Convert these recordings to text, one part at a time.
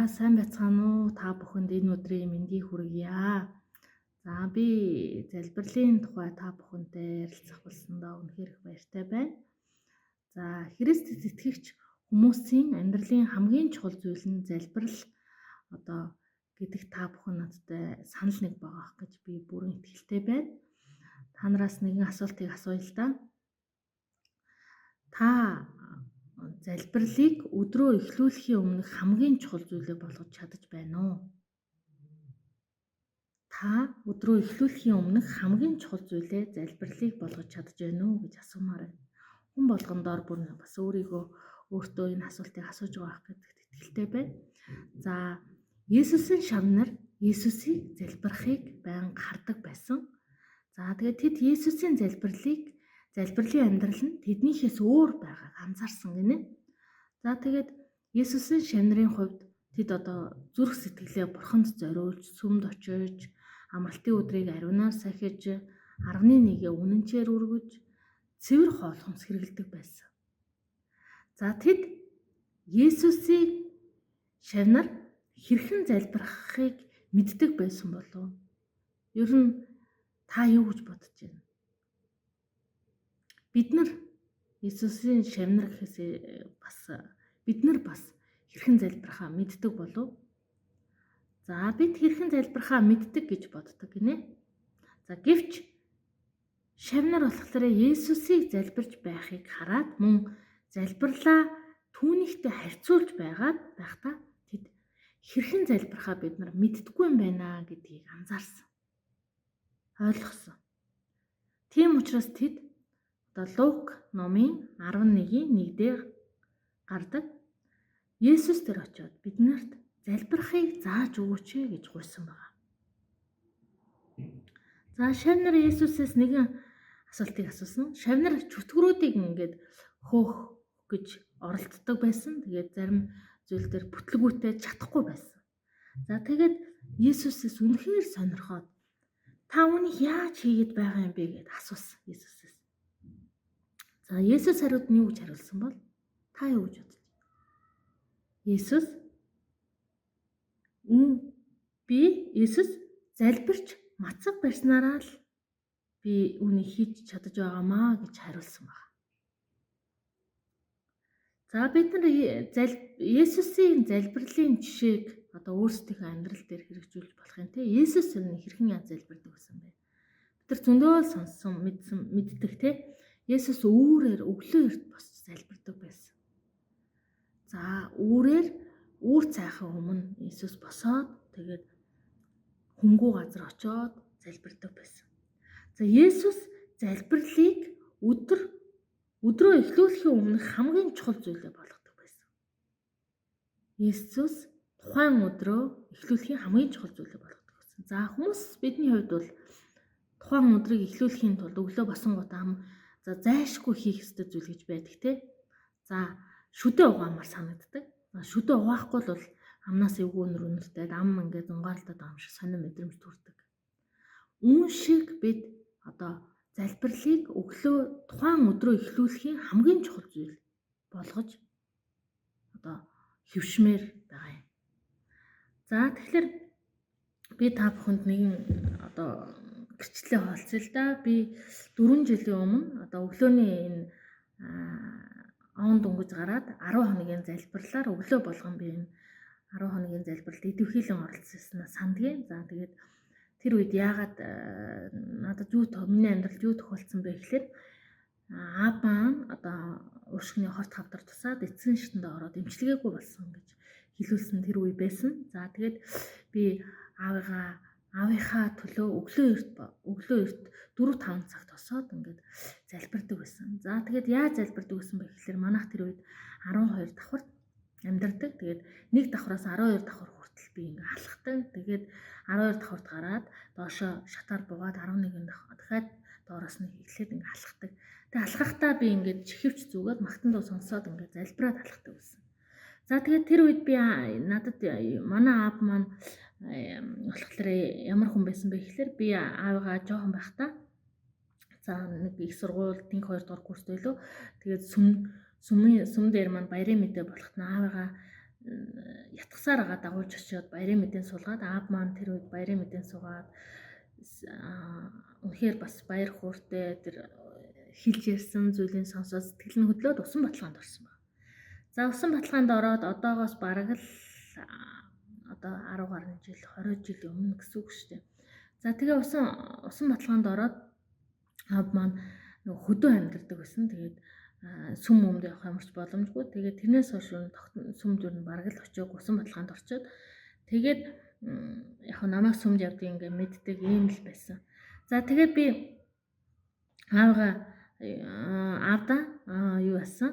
Сайн байцгаана уу? Та бүхэнд энэ өдрийн мэндийг хүргье. За би залбирлын тухай та бүхэнтэй ярилцах болсондоо үнэхээр их баяртай байна. За Христэд итгэгч хүмүүсийн амьдралын хамгийн чухал зүйл нь залбирал гэдэг та бүхэн надтай санал нэг байгаа гэж би бүрэн итгэлтэй байна. Та нараас нэгэн асуултыг асууя л да. Та залбирлыг өдрөө эхлүүлэхийн өмнө хамгийн чухал зүйлээ болгож чадаж байна уу? Та өдрөө эхлүүлэхийн өмнө хамгийн чухал зүйлээ залбирлыг болгож чадаж байна уу гэж асуумаар байна. Хүн болгондоор бүр бас өөртөө энэ асуултыг асууж байгаа гэдэгт итгэлтэй байна. За Есүсийн шавнар Есүсийг залбирахыг байнга хардаг байсан. За тэгээд тэд Есүсийн залбирлын амьдрал нь тэднийхээс өөр байгааг анзаарсан гинэ. За тэгээд Есүсийн шавнарын хувьд тэд зүрх сэтгэлээ бурханд зориулж, сүмд очиж, амралтын өдрийг ариунаар сахиж, арганы нэгээ үнэнчээр үргэж, цэвэр хоолхомс хэрэглэдэг байсан. За тэд Есүсийн шавнар хэрхэн залбирахыг мэддэг байсан болов? Ер нь та юу гэж бодож байна? Бид нар Есүсийн шавнар гэхээс бид нар бас хэрхэн залбирахаа мэддэг болов? За бид хэрхэн залбирахаа мэддэг гэж боддог гинэ. За гэвч шавнар болохоор Есүсийг залбирж байхыг хараад мөн залбирлаа түүнийхтэй харьцуулж байхдаа тэд хэрхэн залбирахаа бид нар мэддэггүй юм байна гэдгийг анзаарсан. Ойлгосон. Тийм учраас тэд Лук номын 11:1-дээр гардаг Есүс тэр очиод биднэрт залбирахыг зааж өгөөч гэж гуйсан байна. За шавнар Есүсээс нэгэн асуултыг асуусан. Шавнар чөтгөрүүдийг ингээд хөөх гэж оролддог байсан. Тэгээд зарим зүйл дээр бүтлгүүтэй чадахгүй байсан. За тэгээд Есүсээс үнэхээр сонирхоод та үүнийг яаж хийгээд байгаа юм бэ гэд асуусан Есүсээс. За Есүс хариуд нь юу гэж хариулсан бол та юу гэж бодож байна? Есүс Есүс залбирч мацаг барьснараа л би үүнийг хийж чадаж байгаамаа гэж хариулсан байна. За бид нар Есүсийн залбирлын жишээг өөрсдийнхөө амьдрал дээр хэрэгжүүлж болох юм те. Есүс хэрхэн залбирдаг гэсэн бэ? Бид нар зөндөө сонссон, мэддэг те. Есүс үүрээр өглөө эрт босч залбирдаг байсан. За үүр цайхын өмнө Есүс босоод тэгээд хөнгүү газар очоод залбирдаг байсан. За Есүс залбирлыг өдрөө эхлүүлэхийн өмнө хамгийн чухал зүйлээ болгодог байсан. Есүс тухайн өдрөө эхлүүлэхийн хамгийн чухал зүйлээ болгодог байсан. За хүмүүс бидний хувьд бол тухайн өдрийг эхлүүлэхийн тулд өглөө босонгуудаа зайлшгүй хийх ёстой зүйл гэж байдаг те. За шүдэ угаамаар санагддаг. Шүдэ угаахгүй бол амнаас эвгүй өнөртэй ам ингээд зунгаалдаад байгаа юм шиг сонир мэдрэмж төрдөг. Үүн шиг бид залбирлыг тухайн өдрөө эхлүүлэхийн хамгийн чухал зүйл болгож хэвшмээр байгаа юм. За тэгэхээр би та бүхэнд нэгэн гэрчлэлээ хаалцъя л да. Би 4 жилийн өмнө өглөөний энэ он дөнгөж гараад 10 хоногийн залбирлаар өглөө болгон би энэ 10 хоногийн залбиралд идэвхийлэн оролцсонаа сандгийн. За тэгээд тэр үед яагаад надад миний амьдралд юу тохиолдсон бэ гэхээр аав маань уушгины хорт хавдар тусаад эцсийн шатанд ороод эмчилгээгүй болсон гэж хэлүүлсэн тэр үе байсан. За тэгээд би аавынхаа төлөө өглөө эрт 4-5 цагт босоод ингээд залбирдаг байсан. За тэгээд яаж залбирдаг байсан бэ гэхээр манайх тэр үед 12 давхарт амьдардаг. Тэгээд нэг давхраас 12 давхар хүртэл би ингээд алхдаг. Тэгээд 12 давхарт гараад доошоо шатаар буугаад 11 дахиад доороос нь эхлээд ингээд алхдаг. Тэгээд алхахдаа би ингээд чихвч зүгээд магтан дуу сонсоод ингээд залбираад алхдаг байсан. За тэгээд тэр үед би надад манай аав маань болохоор ямар хүн байсан бэ гэхээр би аавыгаа жоохон байхдаа нэг их сургууль тэнх 2 дугаар курст байлоо. Тэгээд сүм дээр маань баярын мэдээ болохт аавыгаа ятгсаар байгаа дагуулж очиод баярын мэдээн суулгаад аав маань тэр үед баярын мэдээн суугаад үнэхээр бас баяр хөөртэй тэр хэлж ярьсан зүйлийн сонсоод сэтгэл нь хөдлөөд усан баталгаанд орсон байна. За усан баталгаанд ороод одоогоос бараг л одоо 10 гаруй жил 20 жилийн өмнө гэсэн үг шүү дээ. За тэгээ усан баталгаанд ороод аав маань нөгөө хөдөө амьдардаг байсан. Тэгээд сүм өмд явах ямарч боломжгүй. Тэгээд тэрнээс хойш сүмд юу н бараг л очиог усан баталгаанд орчоод тэгээд яг намайг сүмд явдаг ингээ мэддэг ийм л байсан. За тэгээд би аавда юу байсан?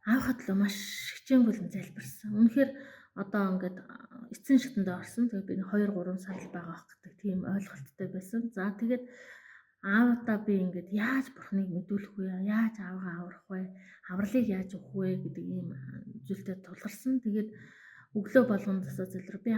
Аавхад л маш хичээнгүйлэн залбирсан. Үнэхээр одоо ингээд эцсийн шатанд орсон. Тэгээд би 2-3 сар л байгаа ах гэдэг тийм ойлголттой байсан. За тэгээд аавдаа би ингээд яаж бурхныг мэдүүлэх вэ? Яаж аавгаа аврах вэ? Авралыг яаж өгөх вэ гэдэг ийм зүйлтэй тулгарсан. Тэгээд өглөө болгон засаа залбир би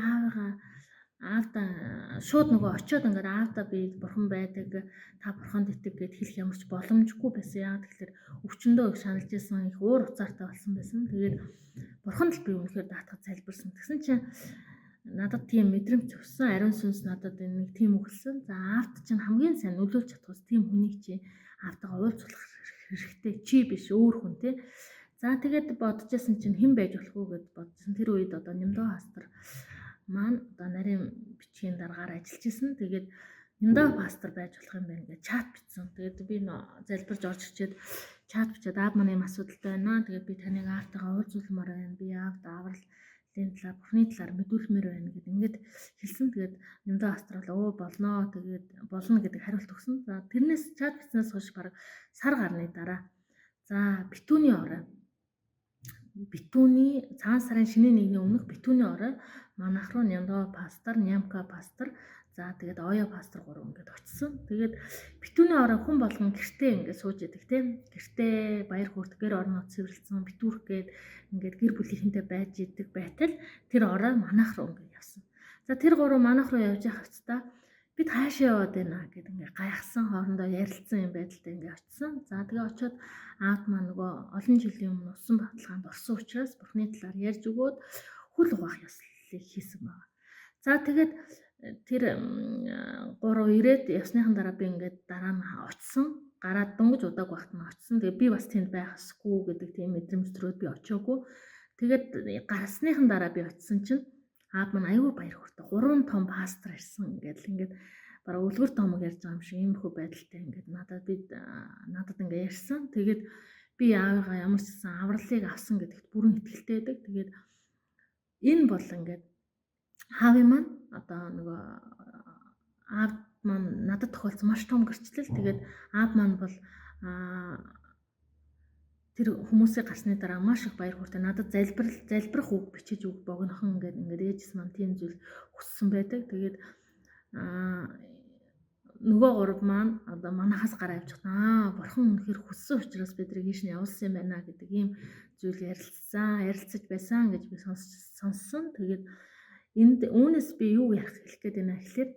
аавдаа шууд нөгөө очиод ингээд аавдаа би бурхан байдаг, та бурханд итэг гэд хэлэх ямарч боломжгүй байсан. Яа тэгэхээр өвчнөдөө их шаналж исэн, их уур уцаартай болсон байсан. Тэгээд бурханд л би үнэхээр даатгаж залбирсан. Тэгсэн чинь надад тийм мэдрэмж өгсөн, ариун сүнс надад нэг тийм өгсөн. За аавд чинь хамгийн сайн нөлөөлж чадхаас тийм хүнийг чи аавтайгаа уулзах хэрэгтэй. Чи биш өөр хүн те. За тэгээд бодчихсон чинь хэн байж болох вэ гэд бодсон. Тэр үед одоо Нямдаа пастор маань одоо нарийн бичгийн дараагаар ажиллаж исэн. Тэгээд Нямдаа пастор байж болох юм байна гэж чат бичсэн. Тэгээд би залбирж орж ирчээд чат бичээд аав маань юм асуудалтай байна. Тэгээд би таныг аавтайгаа уулзуулмаар байна. Би аавд аврал талаар бурхны талаар мэдүүлмээр байна гэд ингээд хэлсэн. Тэгээд Нямдаа пастор бол болноо. Тэгээд болно гэдэг хариулт өгсөн. За тэрнээс чат бичснээс хойш бараг сар гарны дараа за битүүний цагаан сарын шинэ нэгний өмнөх битүүний орой манайх руу Нямдаа пастор, Нямка пастор, за тэгээд Оё пастор 3 ингээд очсон. Тэгээд битүүний орой хүн болгон гэртээ ингээд сууж яадаг тийм. Гэртээ баяр хөөрт гэр орноо цэвэрлсэн битүүрх гээд ингээд гэр бүлийнхэнтэй байж идэг байтал тэр орой манайх руу ингээд явсан. За тэр 3 манайх руу явж явах хэвчээ бид хаашаа яваад байна гэд ингээ гайхсан хоорондоо ярилцсан юм байдалтай ингээ очисон. За тэгээ очиод аавд маань нөгөө олон жилийн өмнө усан баталгаанд орсон учраас бурхны талаар ярьж өгөөд хүл угаах ёслолыг хийсэн байна. За тэгээд тэр 3 ирээд явсныхан дараа би ингээд дараа нь очисон. Гараад дөнгөж удааг багт нь очисон. Тэгээ би бас тэнд байхсгүй гэдэг тийм мэдрэмж төрөөд би очиагүй. Тэгээд гарсныхан дараа би очисон чинь аав маань аюу баяр хөөртэй 3 том пастор ирсэн ингээд бараг үлгэр томог ярьж байгаа юм шиг иймэрхүү байдалтай ингээд надад ингээд ярьсан. Тэгээд би аавыгаа ямар ч гэсэн авралыг авсан гэдэгт бүрэн итгэлтэй байдаг. Тэгээд энэ бол ингээд аавын маань одоо нөгөө аав маань надад тохиолдсон маш том гэрчлэл. Тэгээд аав маань бол тэр хүмүүсийг гарсны дараа маш их баяр хөөртэй надад залбирах үг бичиж үг богинохон ингээд ээжс маань тийм зүйл хүссэн байдаг. Тэгээд нөгөө 3 маань одоо манахаас гараа авч байгаа. Бурхан үнэхээр хүссэн учраас бидрийг ийш нь явуулсан юм байна гэдэг ийм зүйл ярилцаж байсан гэж би сонссон. Тэгээд энд үүнээс би юу хэлэх гээд байна гэхэлэр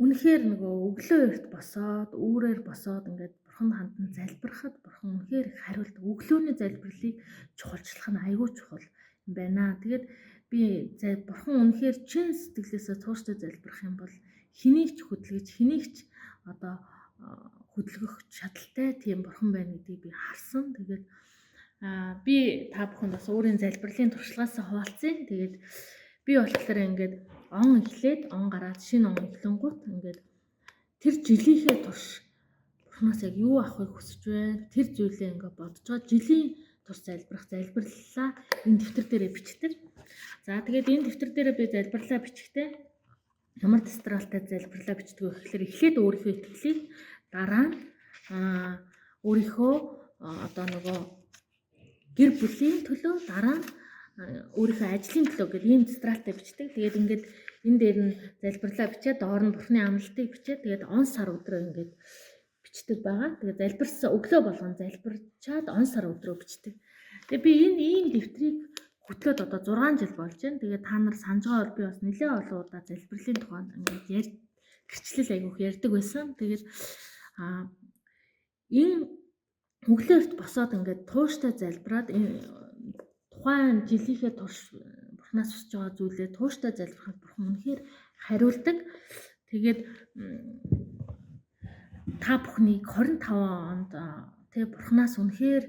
үнэхээр нөгөө өглөө эрт босоод үүрээр босоод ингээд бурхан хандан залбирахад бурхан үнэхээр их хариулт. Өглөөний залбирлыг чухалчлах нь аюул чухал юм байна. Тэгээд би бурхан үнэхээр чин сэтгэлээсээ тууштай залбирах юм бол хэнийг ч хөдөлгөж хэнийг ч одоо хөдөлгөх чадaltaй тийм бурхан байна гэдгийг би харсан. Тэгээд би та бүхэнд бас өөрийн залбирлын туршлагаас хуваалцъя. Тэгээд би болохоор ингээд он эхлээд он гараад шинэ он эхлэнгуут ингээд тэр жилийнхээ турш бурхнаас яг юу авахыг хүсэж байна. Тэр зүйлээ ингээд бодож байгаа жилийн турш залбирлаа энэ дэвтэр дээрээ бичдэг. За тэгээд энэ дэвтэр дээрээ би залбирлаа бичихтэй ямар тестралтай залбирлаа бичдэг вэ гэхэлэр эхлээд өөрийнхөө итгэлийг дараа нь өөрийнхөө одоо нөгөө гэр бүлийн төлөө дараа нь өөрийнхөө ажлын төлөө гэдэг ийм тестралтай бичдэг. Тэгээд ингээд энэ дээр нь залбирлаа бичээд доор нь бурхны амлалтыг бичээд тэгээд он сар өдрөө ингээд бичдэг байгаа. Тэгээд залбирсан өглөө болгон залбирчаад он сар өдрөө бичдэг. Тэгээд би энэ ийм дэвтрийг хөтлөөд одоо 6 жил болж байна. Тэгээд та нар санаж байгаа бол би бас нэлээд олон удаа залбирлын тухайд ингээд гэрчлэл айгүйх ярьдаг байсан. Тэгээд энэ өглөөрт босоод ингээд тууштай залбираад тухайн жилийнхээ турш Бурханаас хүсэж байгаа зүйлээ тууштай залбирахад Бурхан үнэхээр хариулдаг. Тэгээд та бүхнийг 25 онд тэг Бурханаас үнэхээр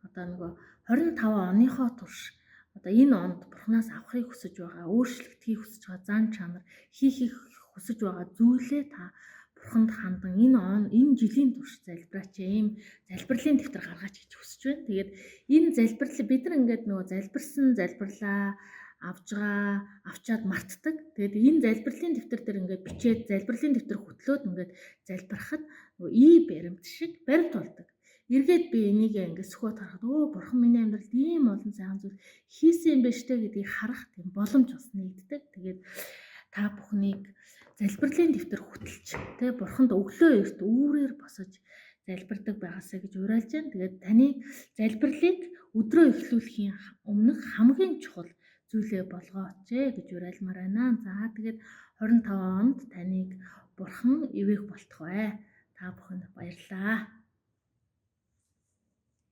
одоо нөгөө 25 оныхоо турш одоо энэ онд Бурханаас авахыг хүсэж байгаа, өөрчлөгдөхийг хүсэж байгаа зан чанар, хийхийг хүсэж байгаа зүйлээ та Бурханд хандан энэ жилийн турш залбираач ийм залбирлын дэвтэр гаргаач гэж хүсэж байна. Тэгээд энэ залбирлал бид нар ингээд нөгөө залбирсан залбирлаа авчаад мартдаг. Тэгээд энэ залбирлын дэвтэр дээр ингээд бичээд залбирлын дэвтэр хөтлөөд ингээд залбирахад нөгөө баримт шиг баримт болдог. Эргээд би энийг ингээд сөхөд харахад Бурхан миний амьдралд ийм олон сайхан зүйл хийсэн юм байна штэ гэдгийг харах тийм боломж бас нэгддэг. Тэгээд та бүхнийг залбирлын дэвтэр хөтэлж тэ Бурханд өглөө эрт үүрээр босож залбирдаг байгаасаа гэж уриалж байна. Тэгээд таны залбирлыг өдрөө эхлүүлэхийн өмнөх хамгийн чухал зүйлээ болгооч гэж уриалмаар байна. За тэгээд 25 онд таныг Бурхан ивэх болтугай. Та бүхэнд баярлалаа.